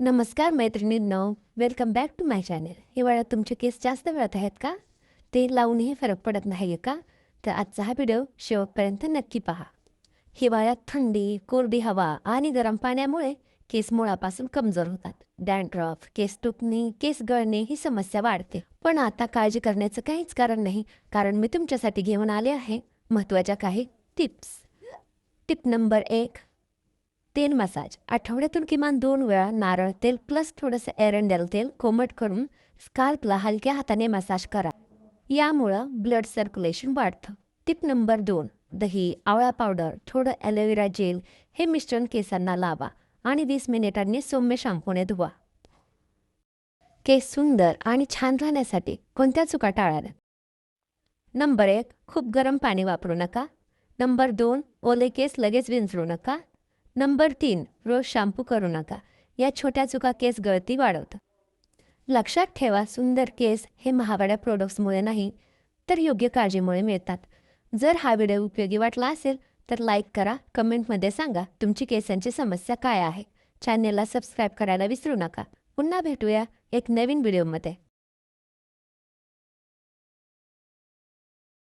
नमस्कार मैत्रिणींनो, welcome back to my channel. हिवाळ्यात तुमचे केस जास्त गळत आहेत का? तेल लावूनही फरक पडत नाही आहे का? तर आजचा हा व्हिडिओ शेवटपर्यंत नक्की पहा. हिवाळ्यात थंडी, कोरडी हवा आणि गरम पाण्यामुळे केस मुळापासून कमजोर होतात. डॅन्ड्रफ, केस तुटणे, केस गळणे ही समस्या वाढते. पण आता काळजी करण्याचं काहीच कारण नाही, कारण मी तुमच्यासाठी घेऊन आले आहे महत्त्वाच्या काही टिप्स. टिप नंबर 1, तेल मसाज. आठवड्यातून किमान 2 वेळा नारळ तेल प्लस थोडंसं एरंडेल तेल कोमट करून स्काल्पला हलक्या हाताने मसाज करा. यामुळं ब्लड सर्क्युलेशन वाढतं. टिप नंबर 2, दही, आवळा पावडर, थोडं ॲलोवेरा जेल हे मिश्रण केसांना लावा आणि 20 मिनिटांनी सौम्य शॅम्पूने धुवा. केस सुंदर आणि छान राहण्यासाठी कोणत्या चुका टाळाव्यात? नंबर 1, खूप गरम पाणी वापरू नका. नंबर 2, ओले केस लगेच विंचरू नका. नंबर 3, रोज शॅम्पू करू नका. या छोट्या चुका केस गळती वाढवतात. लक्षात ठेवा, सुंदर केस हे महागड्या प्रोडक्ट्समुळे नाही, तर योग्य काळजीमुळे मिळतात. जर हा व्हिडिओ उपयोगी वाटला असेल तर लाईक करा, कमेंटमध्ये सांगा तुमची केसांची समस्या काय आहे. चॅनेलला सबस्क्राईब करायला विसरू नका. पुन्हा भेटूया एक नवीन व्हिडिओमध्ये.